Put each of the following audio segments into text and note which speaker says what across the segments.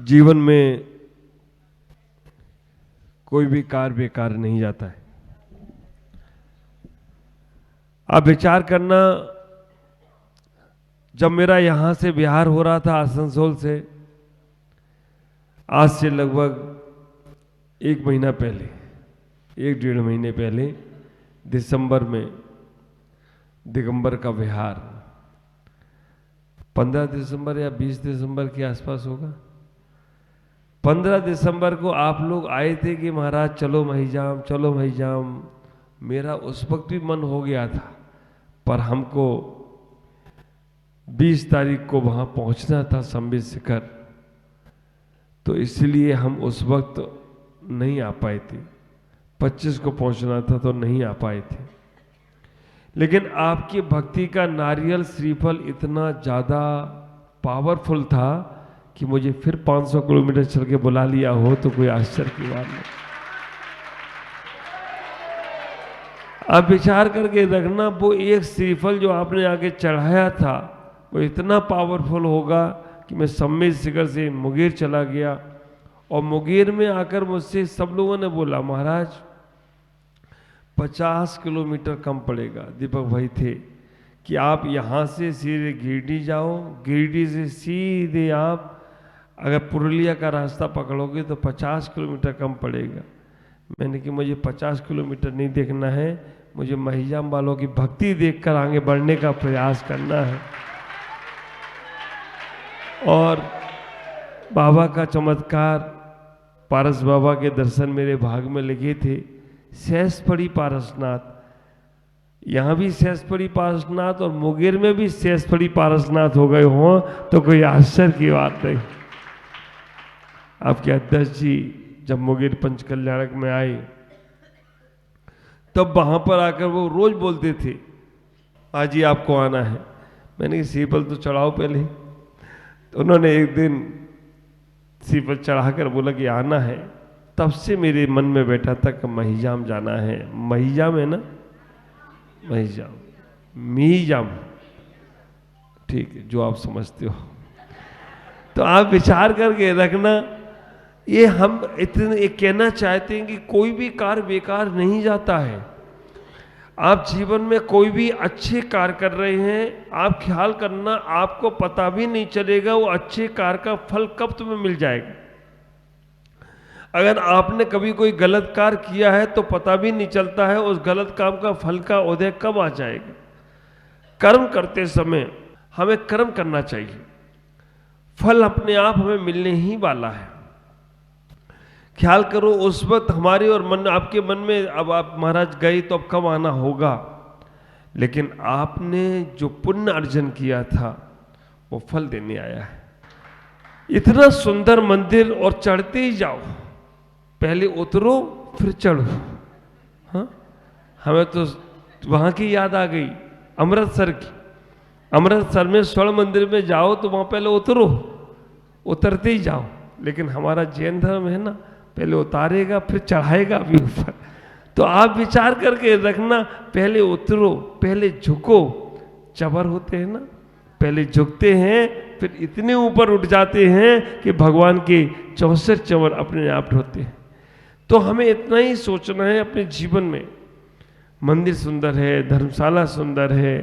Speaker 1: जीवन में कोई भी कार्य बेकार नहीं जाता है। आप विचार करना, जब मेरा यहां से बिहार हो रहा था आसनसोल से, आज से लगभग 1 महीना पहले, 1-1.5 महीने पहले, दिसंबर में दिगंबर का विहार 15 दिसंबर या 20 दिसंबर के आसपास होगा। 15 दिसंबर को आप लोग आए थे कि महाराज चलो महिजाम, चलो महिजाम। मेरा उस वक्त भी मन हो गया था, पर हमको 20 तारीख को वहां पहुंचना था संबित शिखर, तो इसलिए हम उस वक्त नहीं आ पाए थे। 25 को पहुंचना था तो नहीं आ पाए थे। लेकिन आपकी भक्ति का नारियल श्रीफल इतना ज्यादा पावरफुल था कि मुझे फिर 500 किलोमीटर चल के बुला लिया हो तो कोई आश्चर्य की बात नहीं। आप विचार करके रखना, वो एक श्रीफल जो आपने आगे चढ़ाया था वो इतना पावरफुल होगा कि मैं संबित शिखर से मुंगेर चला गया, और मुंगेर में आकर मुझसे सब लोगों ने बोला महाराज 50 किलोमीटर कम पड़ेगा। दीपक भाई थे कि आप यहाँ से सीधे गिरिडीह जाओ, गिरिडीह से सीधे आप अगर पुरुलिया का रास्ता पकड़ोगे तो 50 किलोमीटर कम पड़ेगा। मैंने कि मुझे 50 किलोमीटर नहीं देखना है, मुझे महिजाम वालों की भक्ति देखकर आगे बढ़ने का प्रयास करना है। और बाबा का चमत्कार, पारस बाबा के दर्शन मेरे भाग में लगे थे। सहस्पड़ी पारसनाथ, यहाँ भी सहस्पड़ी पारसनाथ और मुंगेर में भी सहस्पड़ी पारसनाथ हो गए हों तो कोई आश्चर्य की बात नहीं। आपके अध्यक्ष जी जब मुंगेर पंचकल्याणक में आए तब वहां पर आकर वो रोज बोलते थे आज ही आपको आना है। मैंने श्रीफल तो चढ़ाओ पहले, तो उन्होंने एक दिन श्रीफल चढ़ाकर बोला कि आना है। तब से मेरे मन में बैठा था कि महिजाम जाना है। महिजाम है ना, महिजाम, मीजाम, ठीक है, जो आप समझते हो। तो आप विचार करके रखना, ये हम इतने कहना चाहते हैं कि कोई भी कार्य बेकार नहीं जाता है। आप जीवन में कोई भी अच्छे कार्य कर रहे हैं, आप ख्याल करना आपको पता भी नहीं चलेगा वो अच्छे कार्य का फल कब तुम्हें मिल जाएगा। अगर आपने कभी कोई गलत कार्य किया है तो पता भी नहीं चलता है उस गलत काम का फल का उदय कब आ जाएगा। कर्म करते समय हमें कर्म करना चाहिए, फल अपने आप हमें मिलने ही वाला है। ख्याल करो उस वक्त हमारे और मन, आपके मन में अब आप महाराज गए तो अब कब आना होगा, लेकिन आपने जो पुण्य अर्जन किया था वो फल देने आया है। इतना सुंदर मंदिर, और चढ़ते ही जाओ, पहले उतरो फिर चढ़ो। हाँ, हमें तो वहां की याद आ गई, अमृतसर की। अमृतसर में स्वर्ण मंदिर में जाओ तो वहां पहले उतरो, उतरते ही जाओ। लेकिन हमारा जैन धर्म है ना, पहले उतारेगा फिर चढ़ाएगा भी ऊपर। तो आप विचार करके रखना, पहले उतरो, पहले झुको। चवर होते हैं ना, पहले झुकते हैं फिर इतने ऊपर उठ जाते हैं कि भगवान के 64 चवर अपने आप होते हैं। तो हमें इतना ही सोचना है अपने जीवन में, मंदिर सुंदर है, धर्मशाला सुंदर है,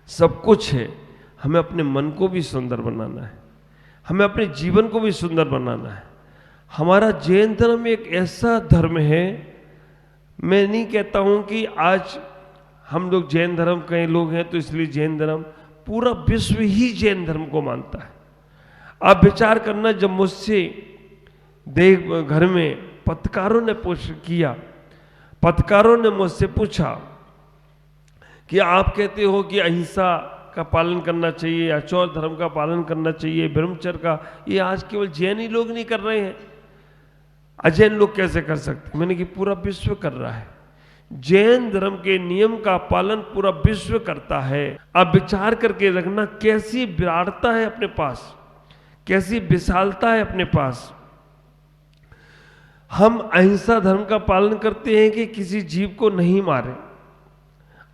Speaker 1: सब कुछ है, हमें अपने मन को भी सुंदर बनाना है, हमें अपने जीवन को भी सुंदर बनाना है। हमारा जैन धर्म एक ऐसा धर्म है, मैं नहीं कहता हूं कि आज हम लोग जैन धर्म, कई लोग हैं तो इसलिए जैन धर्म, पूरा विश्व ही जैन धर्म को मानता है। आप विचार करना, जब मुझसे देख घर में पत्रकारों ने किया, पत्रकारों ने मुझसे पूछा कि आप कहते हो कि अहिंसा का पालन करना चाहिए, अचौर धर्म का पालन करना चाहिए, ब्रह्मचर्य का, ये आज केवल जैन ही लोग नहीं कर रहे हैं, अजैन लोग कैसे कर सकते? मैंने कि पूरा विश्व कर रहा है। जैन धर्म के नियम का पालन पूरा विश्व करता है। आप विचार करके रखना, कैसी विराटता है अपने पास, कैसी विशालता है अपने पास। हम अहिंसा धर्म का पालन करते हैं कि किसी जीव को नहीं मारे।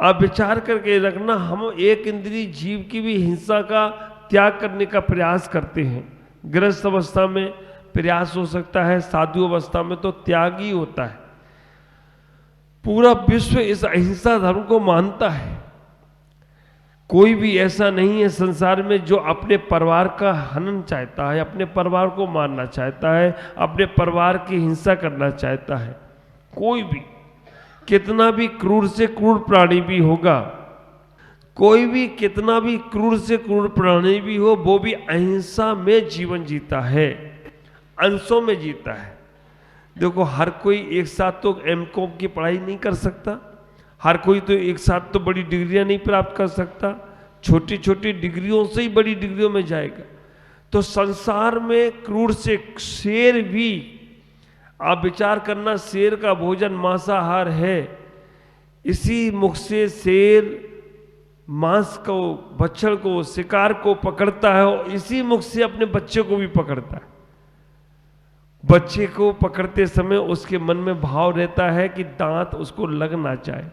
Speaker 1: आप विचार करके रखना, हम एक इंद्रिय जीव की भी हिंसा का त्याग करने का प्रयास करते हैं, गृहस्थ अवस्था में प्रयास हो सकता है, साधु अवस्था में तो त्याग ही होता है। पूरा विश्व इस अहिंसा धर्म को मानता है। कोई भी ऐसा नहीं है संसार में जो अपने परिवार का हनन चाहता है, अपने परिवार को मारना चाहता है, अपने परिवार की हिंसा करना चाहता है। कोई भी कितना भी क्रूर से क्रूर प्राणी भी होगा, कोई भी कितना भी क्रूर से क्रूर प्राणी भी हो, वो भी अहिंसा में जीवन जीता है, अंशों में जीता है। देखो, हर कोई एक साथ तो एमकॉम की पढ़ाई नहीं कर सकता, हर कोई तो एक साथ तो बड़ी डिग्रियां नहीं प्राप्त कर सकता, छोटी छोटी डिग्रियों से ही बड़ी डिग्रियों में जाएगा। तो संसार में क्रूर से शेर भी, आप विचार करना, शेर का भोजन मांसाहार है, इसी मुख से शेर मांस को, बछड़ को, शिकार को पकड़ता है और इसी मुख से अपने बच्चे को भी पकड़ता है। बच्चे को पकड़ते समय उसके मन में भाव रहता है कि दांत उसको लग ना जाए।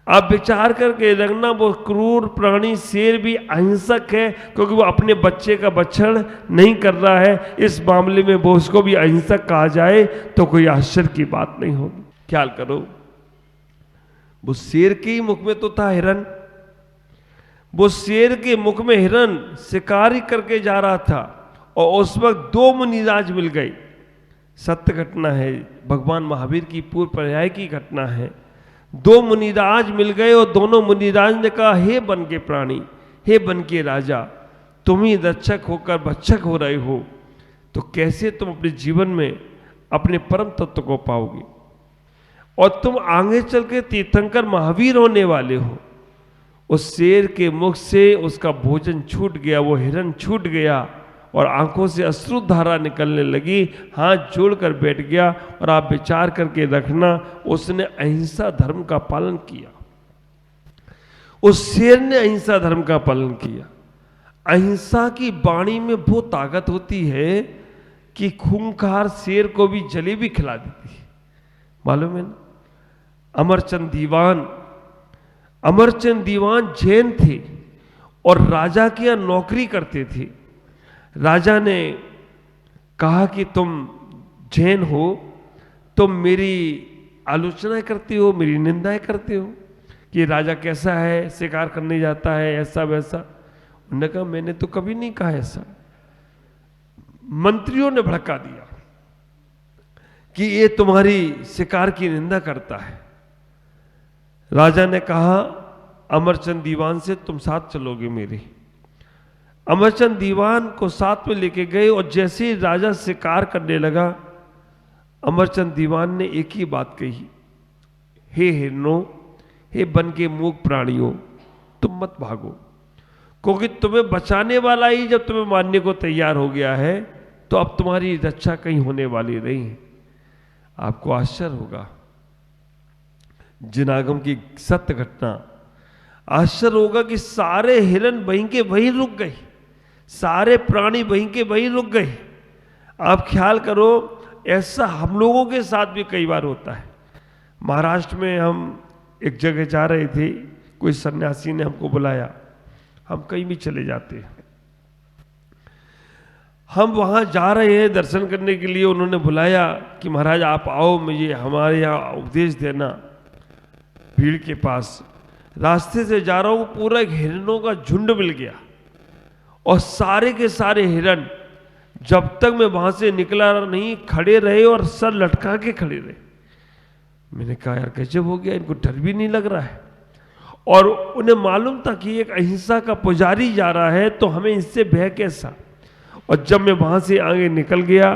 Speaker 1: आप विचार करके रखना, वो क्रूर प्राणी शेर भी अहिंसक है, क्योंकि वो अपने बच्चे का भक्षण नहीं कर रहा है। इस मामले में वो उसको भी अहिंसक कहा जाए तो कोई आश्चर्य की बात नहीं होगी। ख्याल करो, वो शेर के ही मुख में तो था हिरन, वो शेर के मुख में हिरन शिकारी करके जा रहा था और उस वक्त दो मुनिराज मिल गए। सत्य घटना है, भगवान महावीर की पूर्व पर्याय की घटना है। दो मुनिराज मिल गए और दोनों मुनिराज ने कहा, हे बन के प्राणी, हे बन के राजा, तुम ही रक्षक होकर भक्षक हो रहे हो, तो कैसे तुम अपने जीवन में अपने परम तत्व को पाओगे? और तुम आगे चल के तीर्थंकर महावीर होने वाले हो। उस शेर के मुख से उसका भोजन छूट गया, वो हिरन छूट गया और आंखों से अश्रु धारा निकलने लगी, हाथ जोड़कर बैठ गया। और आप विचार करके रखना, उसने अहिंसा धर्म का पालन किया। उस शेर ने अहिंसा धर्म का पालन किया। अहिंसा की वाणी में वो ताकत होती है कि खूंखार शेर को भी जलेबी खिला देती है। मालूम है ना, अमरचंद दीवान जैन थे और राजा के यहाँ नौकरी करते थे। राजा ने कहा कि तुम जैन हो, तुम मेरी आलोचना करते हो, मेरी निंदाएं करते हो कि राजा कैसा है, शिकार करने जाता है, ऐसा वैसा। उन्होंने कहा, मैंने तो कभी नहीं कहा ऐसा। मंत्रियों ने भड़का दिया कि ये तुम्हारी शिकार की निंदा करता है। राजा ने कहा, अमरचंद दीवान से तुम साथ चलोगे मेरे। अमरचंद दीवान को साथ में लेके गए और जैसे ही राजा शिकार करने लगा, अमरचंद दीवान ने एक ही बात कही, हे हिरनों, हे बन के मूक प्राणियों, तुम मत भागो, क्योंकि तुम्हें बचाने वाला ही जब तुम्हें मारने को तैयार हो गया है तो अब तुम्हारी रक्षा कहीं होने वाली नहीं। आपको आश्चर्य होगा, जिनागम की सत्य घटना, आश्चर्य होगा कि सारे हिरन वहीं के वहीं रुक गए, सारे प्राणी वहीं के वहीं रुक गए। आप ख्याल करो, ऐसा हम लोगों के साथ भी कई बार होता है। महाराष्ट्र में हम एक जगह जा रहे थे, कोई सन्यासी ने हमको बुलाया, हम कहीं भी चले जाते हैं, हम वहाँ जा रहे हैं दर्शन करने के लिए। उन्होंने बुलाया कि महाराज आप आओ, मुझे हमारे यहाँ उपदेश देना। भीड़ के पास रास्ते से जा रहा हूँ, पूरा एक हिरणों का झुंड मिल गया और सारे के सारे हिरण जब तक मैं वहां से निकला नहीं खड़े रहे और सर लटका के खड़े रहे। मैंने कहा, यार गजब हो गया, इनको डर भी नहीं लग रहा है। और उन्हें मालूम था कि एक अहिंसा का पुजारी जा रहा है, तो हमें इससे भय कैसा। और जब मैं वहां से आगे निकल गया,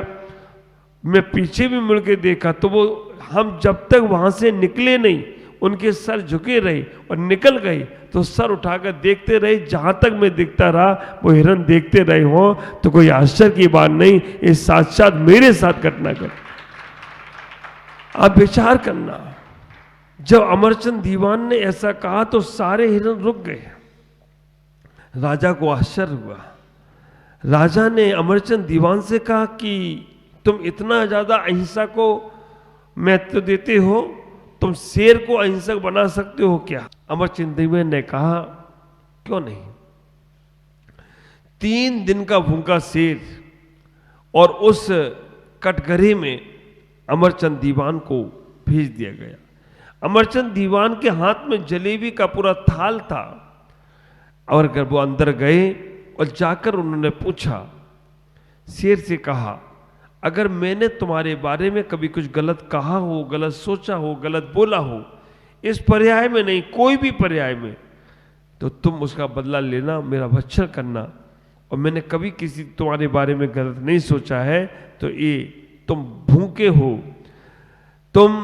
Speaker 1: मैं पीछे भी मुड़ के देखा तो वो, हम जब तक वहां से निकले नहीं, उनके सर झुके रहे और निकल गए तो सर उठाकर देखते रहे, जहां तक मैं दिखता रहा वो हिरन देखते रहे हो। तो कोई आश्चर्य की बात नहीं, ये साक्षात मेरे साथ घटना कर। आप विचार करना, जब अमरचंद दीवान ने ऐसा कहा तो सारे हिरन रुक गए। राजा को आश्चर्य हुआ। राजा ने अमरचंद दीवान से कहा कि तुम इतना ज्यादा अहिंसा को महत्व देते हो, तुम शेर को अहिंसक बना सकते हो क्या? अमरचंद दीवान ने कहा, क्यों नहीं। 3 दिन का भूखा शेर और उस कटघरे में अमरचंद दीवान को भेज दिया गया। अमरचंद दीवान के हाथ में जलेबी का पूरा थाल था, और अगर वो अंदर गए और जाकर उन्होंने पूछा, शेर से कहा, अगर मैंने तुम्हारे बारे में कभी कुछ गलत कहा हो, गलत सोचा हो, गलत बोला हो, इस पर्याय में नहीं, कोई भी पर्याय में, तो तुम उसका बदला लेना, मेरा भक्षण करना। और मैंने कभी किसी तुम्हारे बारे में गलत नहीं सोचा है, तो ये तुम भूखे हो, तुम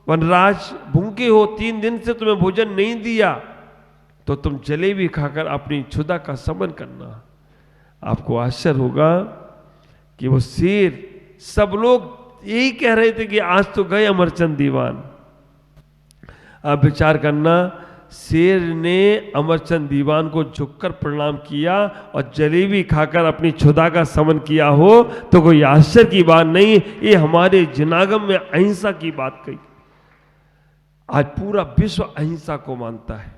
Speaker 1: वनराज भूखे हो, 3 दिन से तुम्हें भोजन नहीं दिया, तो तुम जलेबी खाकर अपनी क्षुधा का शमन करना। आपको आश्चर्य होगा कि वो शेर, सब लोग यही कह रहे थे कि आज तो गए अमरचंद दीवान। आप विचार करना, शेर ने अमरचंद दीवान को झुककर प्रणाम किया और जलेबी खाकर अपनी क्षुधा का शमन किया हो, तो कोई आश्चर्य की बात नहीं। ये हमारे जिनागम में अहिंसा की बात कही। आज पूरा विश्व अहिंसा को मानता है।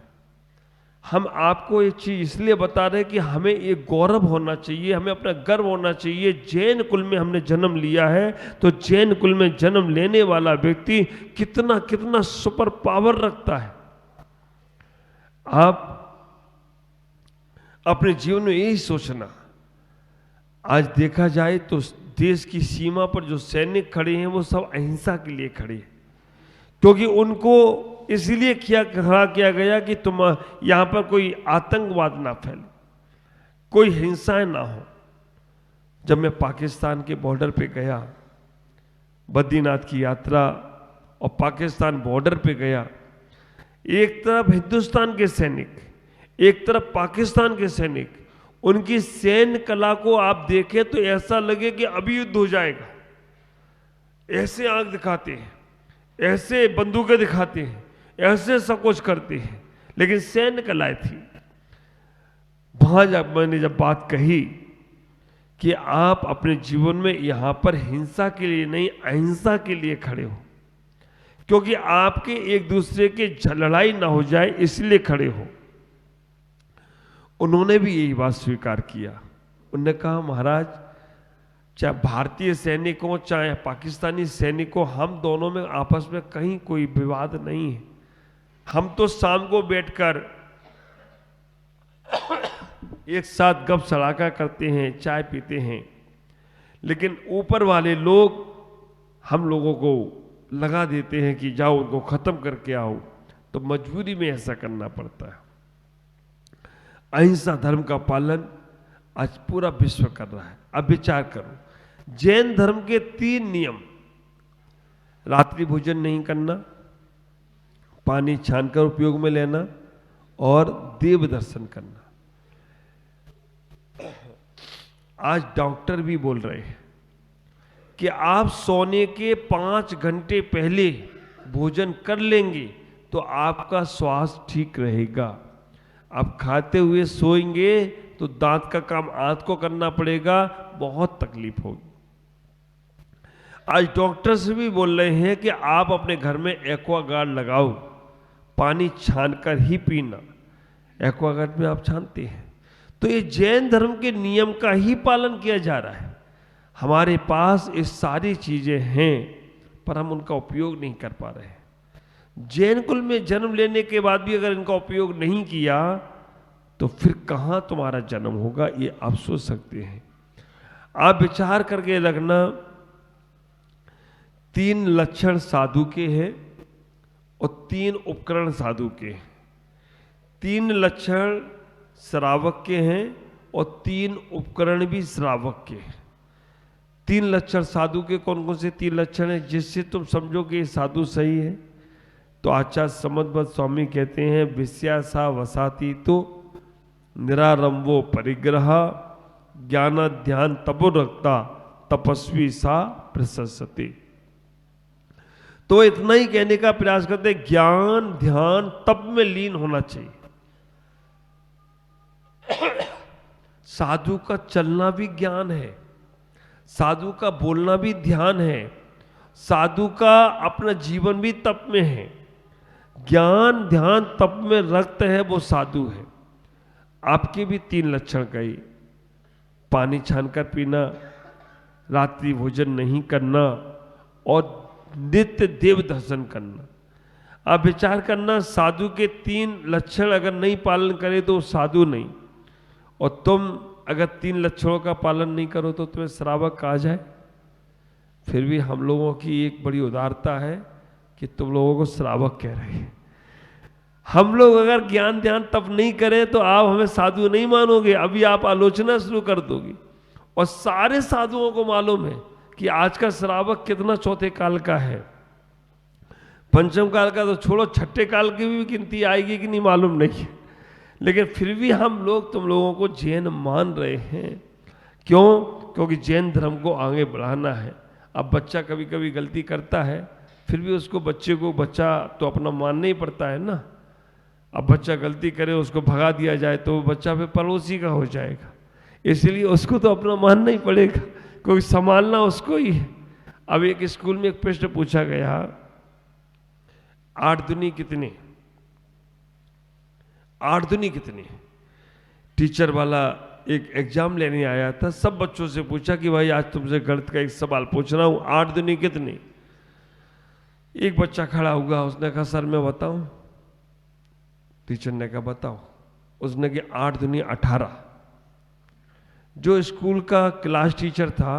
Speaker 1: हम आपको ये चीज इसलिए बता रहे हैं कि हमें ये गौरव होना चाहिए, हमें अपना गर्व होना चाहिए। जैन कुल में हमने जन्म लिया है, तो जैन कुल में जन्म लेने वाला व्यक्ति कितना कितना सुपर पावर रखता है। आप अपने जीवन में यही सोचना। आज देखा जाए तो देश की सीमा पर जो सैनिक खड़े हैं वो सब अहिंसा के लिए खड़े हैं, क्योंकि उनको इसलिए खड़ा किया गया कि तुम यहां पर कोई आतंकवाद ना फैले, कोई हिंसाएं ना हो। जब मैं पाकिस्तान के बॉर्डर पे गया, बद्रीनाथ की यात्रा, और पाकिस्तान बॉर्डर पे गया, एक तरफ हिंदुस्तान के सैनिक, एक तरफ पाकिस्तान के सैनिक, उनकी सैन्य कला को आप देखें तो ऐसा लगे कि अभी युद्ध हो जाएगा। ऐसे आंख दिखाते हैं, ऐसे बंदूकें दिखाते हैं, ऐसे सब कुछ करते हैं, लेकिन सैन्य कलाएं थी। वहां जब मैंने बात कही कि आप अपने जीवन में यहां पर हिंसा के लिए नहीं, अहिंसा के लिए खड़े हो, क्योंकि आपके एक दूसरे के लड़ाई ना हो जाए इसलिए खड़े हो। उन्होंने भी यही बात स्वीकार किया। उन्होंने कहा, महाराज, चाहे भारतीय सैनिक हो चाहे पाकिस्तानी सैनिक हो, हम दोनों में आपस में कहीं कोई विवाद नहीं है। हम तो शाम को बैठकर एक साथ गप सड़ाका करते हैं, चाय पीते हैं, लेकिन ऊपर वाले लोग हम लोगों को लगा देते हैं कि जाओ उनको खत्म करके आओ, तो मजबूरी में ऐसा करना पड़ता है। अहिंसा धर्म का पालन आज पूरा विश्व कर रहा है। अब विचार करो, जैन धर्म के 3 नियम, रात्रि भोजन नहीं करना, पानी छानकर उपयोग में लेना और देव दर्शन करना। आज डॉक्टर भी बोल रहे हैं कि आप सोने के 5 घंटे पहले भोजन कर लेंगे तो आपका स्वास्थ्य ठीक रहेगा। आप खाते हुए सोएंगे तो दांत का काम आंत को करना पड़ेगा, बहुत तकलीफ होगी। आज डॉक्टर्स भी बोल रहे हैं कि आप अपने घर में एक्वागार्ड लगाओ, पानी छानकर ही पीना। एक्वागार्ड में आप छानते हैं, तो ये जैन धर्म के नियम का ही पालन किया जा रहा है। हमारे पास ये सारी चीजें हैं, पर हम उनका उपयोग नहीं कर पा रहे हैं। जैन कुल में जन्म लेने के बाद भी अगर इनका उपयोग नहीं किया तो फिर कहां तुम्हारा जन्म होगा, ये आप सोच सकते हैं। आप विचार करके लगना, 3 लक्षण साधु के हैं और 3 उपकरण साधु के हैं। 3 लक्षण श्रावक के हैं और 3 उपकरण भी श्रावक के हैं। 3 लक्षण साधु के कौन कौन से 3 लक्षण हैं जिससे तुम समझोगे ये साधु सही है? तो आचार्य समदभट्ट स्वामी कहते हैं, विषया वसाती तो निरारंभो परिग्रह, ज्ञान ध्यान तपो रखता, तपस्वी सा प्रशस्ति। तो इतना ही कहने का प्रयास करते, ज्ञान ध्यान तप में लीन होना चाहिए। साधु का चलना भी ज्ञान है, साधु का बोलना भी ध्यान है, साधु का अपना जीवन भी तप में है। ज्ञान ध्यान तप में रक्त है वो साधु है। आपके भी 3 लक्षण कही, पानी छानकर पीना, रात्रि भोजन नहीं करना और नित्य देव दर्शन करना। आप विचार करना, साधु के 3 लक्षण अगर नहीं पालन करे तो साधु नहीं, और तुम अगर 3 लक्षणों का पालन नहीं करो तो तुम्हें श्रावक कहा जाए। फिर भी हम लोगों की एक बड़ी उदारता है कि तुम लोगों को श्रावक कह रहे हैं। हम लोग अगर ज्ञान ध्यान तप नहीं करें तो आप हमें साधु नहीं मानोगे, अभी आप आलोचना शुरू कर दोगे। और सारे साधुओं को मालूम है कि आज का श्रावक कितना चौथे काल का है। पंचम काल का तो छोड़ो, छठे काल की भी गिनती आएगी कि नहीं मालूम नहीं है। लेकिन फिर भी हम लोग तुम लोगों को जैन मान रहे हैं। क्यों? क्योंकि जैन धर्म को आगे बढ़ाना है। अब बच्चा कभी कभी गलती करता है, फिर भी उसको बच्चा तो अपना मानना ही पड़ता है ना। अब बच्चा गलती करे, उसको भगा दिया जाए तो वो बच्चा फिर पड़ोसी का हो जाएगा, इसलिए उसको तो अपना मानना ही पड़ेगा, क्योंकि संभालना उसको ही है। अब एक स्कूल में एक प्रश्न पूछा गया, 8 दूनी कितने? 8 दूनी कितने? टीचर वाला एक एग्जाम लेने आया था, सब बच्चों से पूछा कि भाई आज तुमसे गणित का एक सवाल पूछ रहा हूं, 8 दूनी कितने? एक बच्चा खड़ा हुआ, उसने कहा सर मैं बताऊं? टीचर ने कहा बताओ। उसने कहा 8 दूनी 18। जो स्कूल का क्लास टीचर था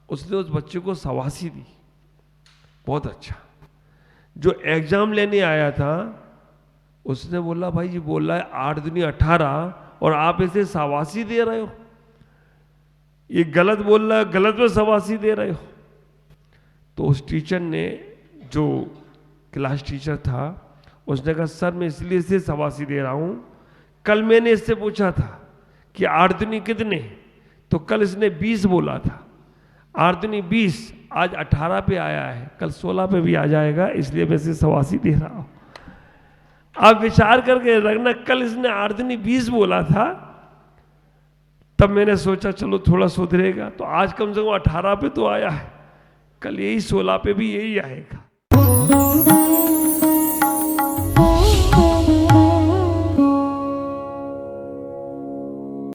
Speaker 1: उसने उस बच्चे को शाबाशी दी, बहुत अच्छा। जो एग्जाम लेने आया था उसने बोला भाई जी बोल रहा है 8 दूनी 18 और आप इसे शाबाशी दे रहे हो, ये गलत बोल रहा है, गलत में शाबाशी दे रहे हो। तो उस टीचर ने, जो क्लास टीचर था, उसने कहा सर मैं इसलिए इसे शाबाशी दे रहा हूं, कल मैंने इससे पूछा था कि 8 दूनी कितने, तो कल इसने 20 बोला था। 8 दूनी 20, आज 18 पे आया है, कल 16 पे भी आ जाएगा, इसलिए मैं इसे शाबाशी दे रहा हूं। आप विचार करके रखना, कल इसने 8 दूनी 20 बोला था, तब मैंने सोचा चलो थोड़ा सुधरेगा, तो आज कम से कम 18 पे तो आया है, कल यही 16 पे भी यही आएगा।